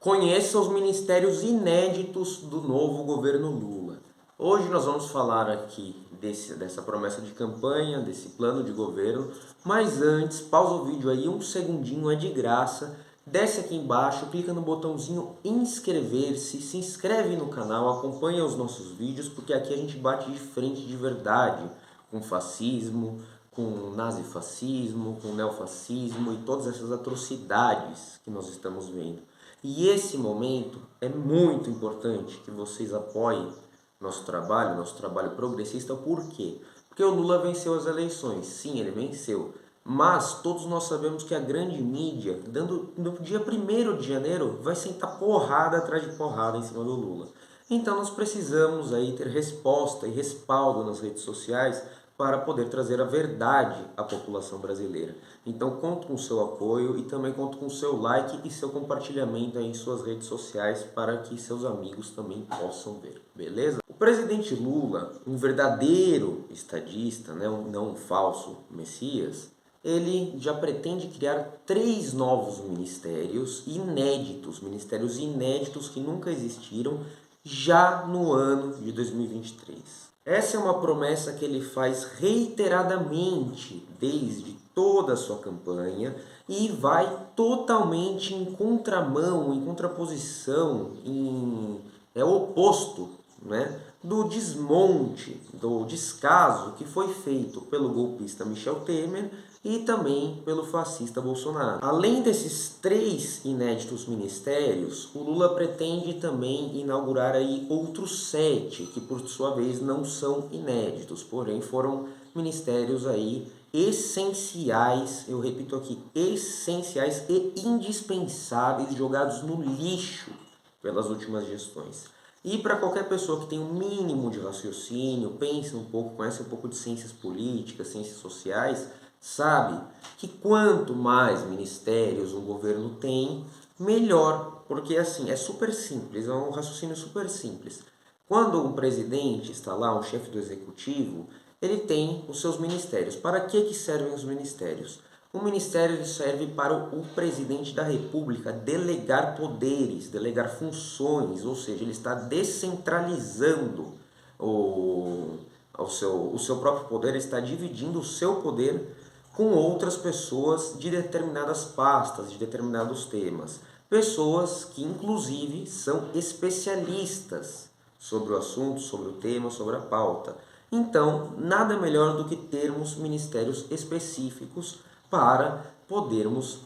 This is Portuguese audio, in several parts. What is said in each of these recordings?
Conheça os ministérios inéditos do novo governo Lula. Hoje nós vamos falar aqui dessa promessa de campanha, desse plano de governo, mas antes, pausa o vídeo aí, um segundinho, é de graça. Desce aqui embaixo, clica no botãozinho inscrever-se, se inscreve no canal, acompanha os nossos vídeos, porque aqui a gente bate de frente de verdade com fascismo, com nazifascismo, com neofascismo e todas essas atrocidades que nós estamos vendo. E esse momento é muito importante que vocês apoiem nosso trabalho progressista. Por quê? Porque o Lula venceu as eleições. Sim, ele venceu. Mas todos nós sabemos que a grande mídia, no dia 1º de janeiro, vai sentar porrada atrás de porrada em cima do Lula. Então nós precisamos aí ter resposta e respaldo nas redes sociais para poder trazer a verdade à população brasileira. Então conto com o seu apoio e também conto com o seu like e seu compartilhamento aí em suas redes sociais para que seus amigos também possam ver, beleza? O presidente Lula, um verdadeiro estadista, né, não um falso messias, ele já pretende criar 3 novos ministérios inéditos que nunca existiram, já no ano de 2023. Essa é uma promessa que ele faz reiteradamente desde toda a sua campanha e vai totalmente em contramão, em contraposição, é o oposto, né, do desmonte, do descaso que foi feito pelo golpista Michel Temer e também pelo fascista Bolsonaro. Além desses 3 inéditos ministérios, o Lula pretende também inaugurar aí outros 7, que por sua vez não são inéditos, porém foram ministérios aí essenciais, eu repito aqui, essenciais e indispensáveis, jogados no lixo pelas últimas gestões. E para qualquer pessoa que tem um mínimo de raciocínio, pense um pouco, conhece um pouco de ciências políticas, ciências sociais, sabe que quanto mais ministérios um governo tem, melhor. Porque assim, é super simples, é um raciocínio super simples. Quando um presidente está lá, um chefe do executivo, ele tem os seus ministérios. Para que servem os ministérios? O ministério serve para o presidente da República delegar poderes, delegar funções, ou seja, ele está descentralizando o seu próprio poder, ele está dividindo o seu poder com outras pessoas de determinadas pastas, de determinados temas. Pessoas que, inclusive, são especialistas sobre o assunto, sobre o tema, sobre a pauta. Então, nada melhor do que termos ministérios específicos para podermos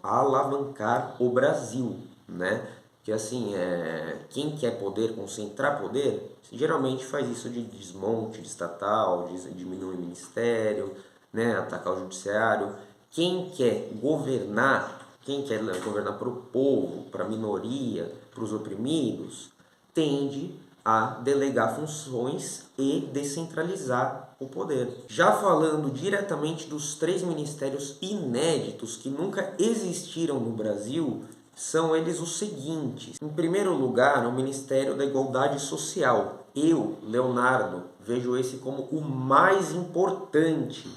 alavancar o Brasil, né? Que assim, quem quer poder, concentrar poder, geralmente faz isso de desmonte de estatal, de diminuir o ministério, né? Atacar o judiciário. Quem quer governar para o povo, para a minoria, para os oprimidos, tende a delegar funções e descentralizar o poder. Já falando diretamente dos 3 ministérios inéditos que nunca existiram no Brasil, são eles os seguintes. Em primeiro lugar, o Ministério da Igualdade Social. Eu, Leonardo, vejo esse como o mais importante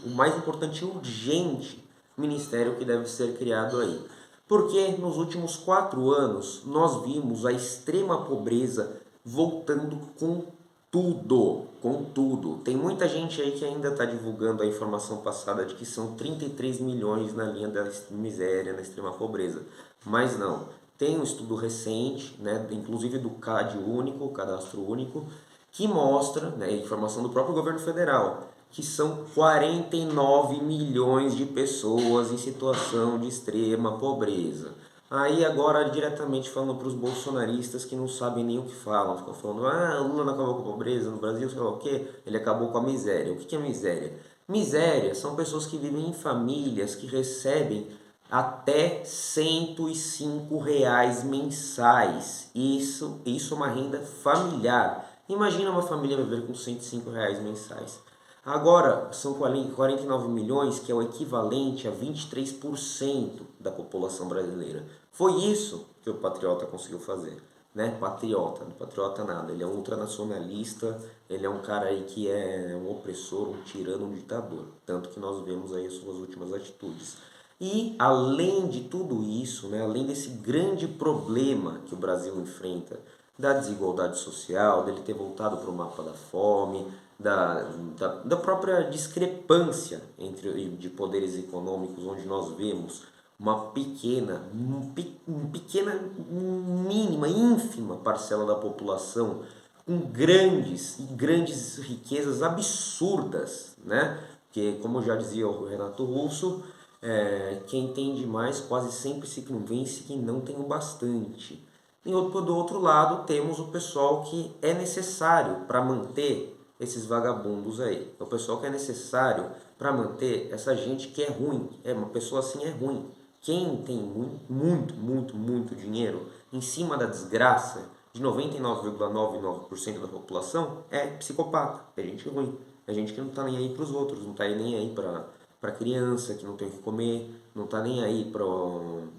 e urgente ministério que deve ser criado aí. Porque nos últimos 4 anos nós vimos a extrema pobreza voltando com tudo, com tudo. Tem muita gente aí que ainda está divulgando a informação passada de que são 33 milhões na linha da miséria, na extrema pobreza. Mas não. Tem um estudo recente, né, inclusive do CAD único, Cadastro Único, que mostra, né, informação do próprio governo federal, que são 49 milhões de pessoas em situação de extrema pobreza. Aí agora diretamente falando para os bolsonaristas que não sabem nem o que falam, ficam falando, o Lula não acabou com a pobreza no Brasil, sei lá o quê, ele acabou com a miséria. O que é miséria? Miséria são pessoas que vivem em famílias que recebem até R$ 105 mensais. Isso é uma renda familiar. Imagina uma família viver com R$ 105 mensais. Agora, são 49 milhões, que é o equivalente a 23% da população brasileira. Foi isso que o Patriota conseguiu fazer. Né? Patriota, não patriota nada, ele é um ultranacionalista, ele é um cara aí que é um opressor, um tirano, um ditador. Tanto que nós vemos aí as suas últimas atitudes. E além de tudo isso, né, além desse grande problema que o Brasil enfrenta, da desigualdade social, dele ter voltado para o mapa da fome, da própria discrepância de poderes econômicos, onde nós vemos uma pequena, mínima, ínfima parcela da população com grandes riquezas absurdas, né? Porque, como já dizia o Renato Russo, quem tem demais quase sempre se convence que não tem o bastante. Do outro lado, temos o pessoal que é necessário para manter esses vagabundos aí. É o pessoal que é necessário para manter essa gente que é ruim. Uma pessoa assim é ruim. Quem tem muito dinheiro em cima da desgraça de 99,99% da população é psicopata, é gente ruim. É gente que não tá nem aí para os outros, não tá nem aí para criança que não tem o que comer, não tá nem aí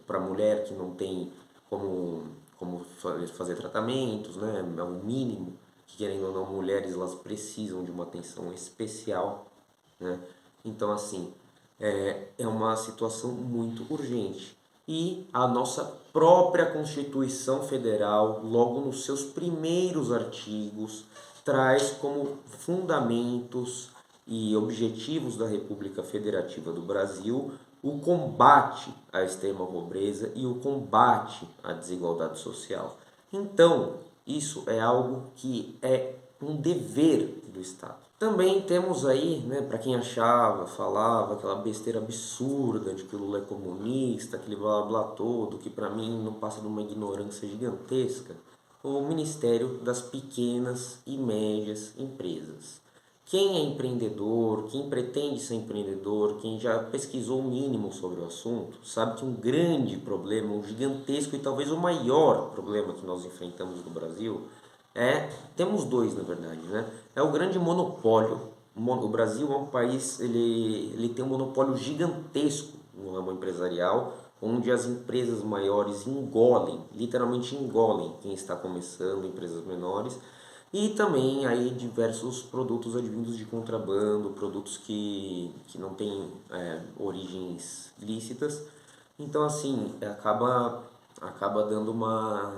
para mulher que não tem como fazer tratamentos, né? É o mínimo que, querendo ou não, mulheres elas precisam de uma atenção especial, né? Então, assim, é uma situação muito urgente. E a nossa própria Constituição Federal, logo nos seus primeiros artigos, traz como fundamentos e objetivos da República Federativa do Brasil o combate à extrema pobreza e o combate à desigualdade social. Então, isso é algo que é um dever do Estado. Também temos aí, né, para quem falava aquela besteira absurda de que o Lula é comunista, aquele blá blá todo, que para mim não passa de uma ignorância gigantesca, o Ministério das Pequenas e Médias Empresas. Quem é empreendedor, quem pretende ser empreendedor, quem já pesquisou o mínimo sobre o assunto, sabe que um grande problema, um gigantesco e talvez o maior problema que nós enfrentamos no Brasil temos dois na verdade, né? É o grande monopólio. O Brasil é um país, ele tem um monopólio gigantesco no ramo empresarial, onde as empresas maiores literalmente engolem quem está começando, empresas menores, e também aí diversos produtos advindos de contrabando, produtos que não têm origens lícitas. Então assim, acaba dando uma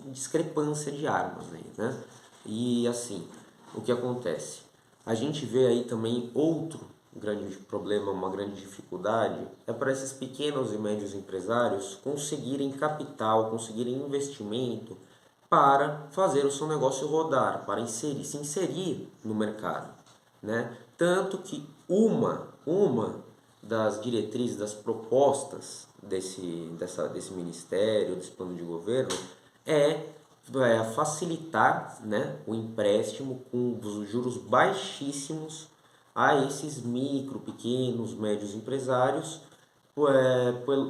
discrepância de armas aí, né? E assim, o que acontece? A gente vê aí também outro grande problema, uma grande dificuldade, é para esses pequenos e médios empresários conseguirem capital, conseguirem investimento para fazer o seu negócio rodar, para se inserir no mercado, né? Tanto que uma das diretrizes, das propostas desse ministério, desse plano de governo, é facilitar, né, o empréstimo com os juros baixíssimos a esses micro, pequenos, médios empresários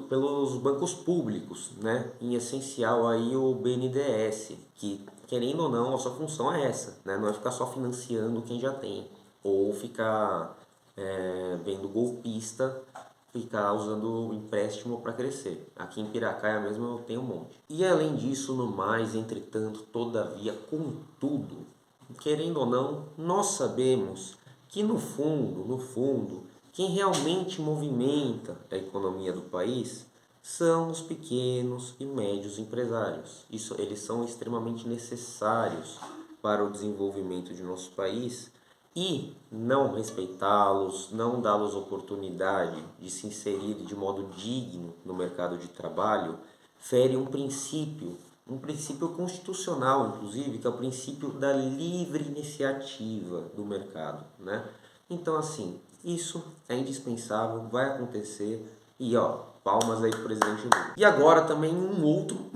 pelos bancos públicos, né? Em essencial aí o BNDES, que querendo ou não a sua função é essa, né? Não é ficar só financiando quem já tem ou ficar vendo golpista ficar usando o empréstimo para crescer. Aqui em Piracaia mesmo eu tenho um monte. E além disso, no mais, entretanto, todavia, contudo, querendo ou não, nós sabemos que no fundo, quem realmente movimenta a economia do país são os pequenos e médios empresários. Eles são extremamente necessários para o desenvolvimento de nosso país e não respeitá-los, não dá-los oportunidade de se inserir de modo digno no mercado de trabalho, fere um princípio constitucional, inclusive, que é o princípio da livre iniciativa do mercado, né? Então, assim, isso é indispensável, vai acontecer e, ó, palmas aí pro presidente Lula. E agora também um outro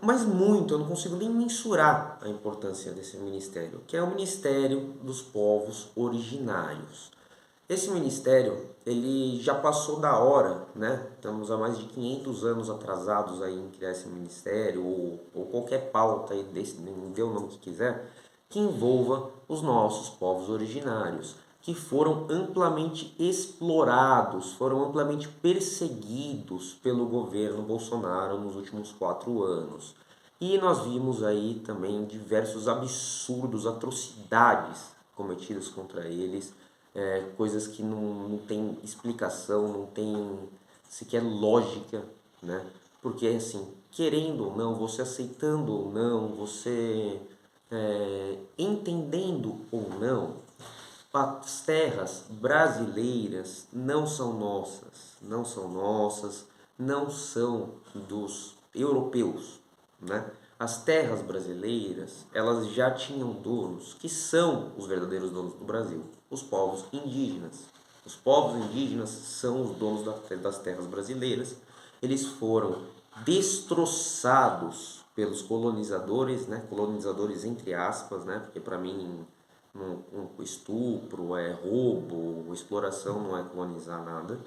mas muito, eu não consigo nem mensurar a importância desse ministério, que é o Ministério dos Povos Originários. Esse ministério, ele já passou da hora, né? Estamos há mais de 500 anos atrasados aí em criar esse ministério, ou qualquer pauta aí desse, dê o nome que quiser, que envolva os nossos povos originários, que foram amplamente explorados, foram amplamente perseguidos pelo governo Bolsonaro nos últimos 4 anos. E nós vimos aí também diversos absurdos, atrocidades cometidas contra eles coisas que não tem explicação, não tem sequer lógica, né? Porque assim, querendo ou não, você aceitando ou não, você entendendo ou não, as terras brasileiras não são nossas, não são dos europeus, né? As terras brasileiras, elas já tinham donos que são os verdadeiros donos do Brasil, os povos indígenas. Os povos indígenas são os donos das terras brasileiras. Eles foram destroçados pelos colonizadores, né? Colonizadores entre aspas, né? Porque para mim estupro, roubo, exploração não é colonizar nada.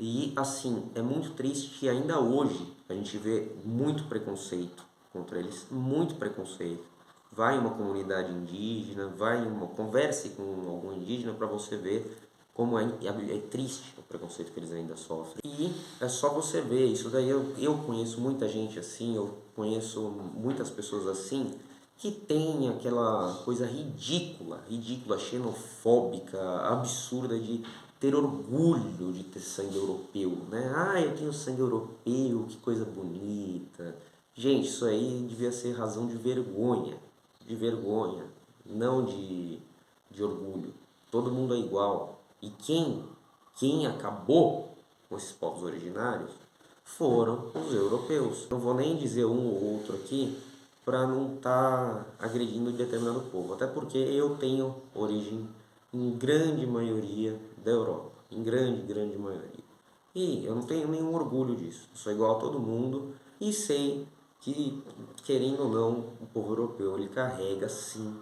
E assim, é muito triste que ainda hoje a gente vê muito preconceito contra eles, muito preconceito. Vai em uma comunidade indígena, converse com algum indígena para você ver como é triste o preconceito que eles ainda sofrem. E é só você ver, isso daí eu conheço muita gente assim, eu conheço muitas pessoas assim, que tem aquela coisa ridícula, xenofóbica, absurda de ter orgulho de ter sangue europeu, né? Ah, eu tenho sangue europeu, que coisa bonita. Gente, isso aí devia ser razão de vergonha, não de orgulho. Todo mundo é igual. E quem acabou com esses povos originários foram os europeus. Não vou nem dizer um ou outro aqui para não estar agredindo determinado povo, até porque eu tenho origem em grande maioria da Europa, em grande maioria. E eu não tenho nenhum orgulho disso. Eu sou igual a todo mundo e sei que, querendo ou não, o povo europeu ele carrega sim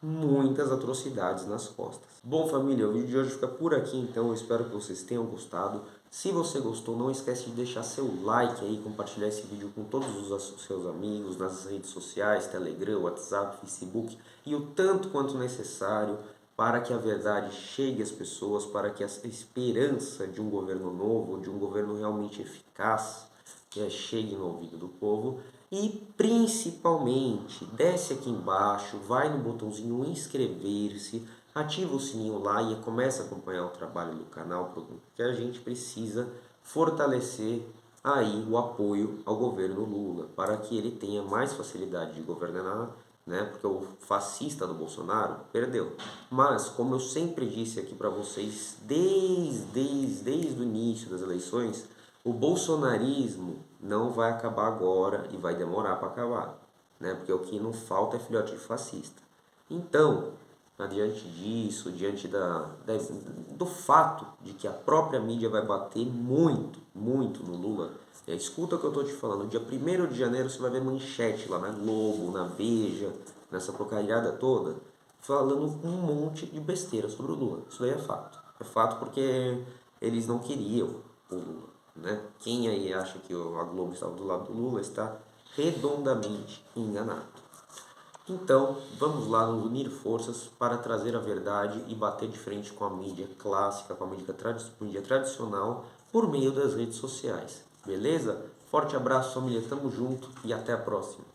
muitas atrocidades nas costas. Bom, família, o vídeo de hoje fica por aqui, então eu espero que vocês tenham gostado. Se você gostou, não esquece de deixar seu like aí, compartilhar esse vídeo com todos os seus amigos nas redes sociais, Telegram, WhatsApp, Facebook e o tanto quanto necessário para que a verdade chegue às pessoas, para que a esperança de um governo novo, de um governo realmente eficaz, chegue no ouvido do povo. E principalmente, desce aqui embaixo, vai no botãozinho inscrever-se, ativa o sininho lá e começa a acompanhar o trabalho do canal, porque a gente precisa fortalecer aí o apoio ao governo Lula, para que ele tenha mais facilidade de governar, né? Porque o fascista do Bolsonaro perdeu. Mas, como eu sempre disse aqui para vocês, desde o início das eleições, o bolsonarismo não vai acabar agora e vai demorar para acabar, né? Porque o que não falta é filhote de fascista. Então, diante disso, diante do fato de que a própria mídia vai bater muito no Lula, escuta o que eu estou te falando, dia 1º de janeiro você vai ver manchete lá na Globo, na Veja, nessa porcariada toda, falando um monte de besteira sobre o Lula. Isso daí é fato. É fato porque eles não queriam o Lula, né? Quem aí acha que a Globo está do lado do Lula está redondamente enganado. Então, vamos lá nos unir forças para trazer a verdade e bater de frente com a mídia clássica, com a mídia tradicional, por meio das redes sociais. Beleza? Forte abraço, família. Tamo junto e até a próxima.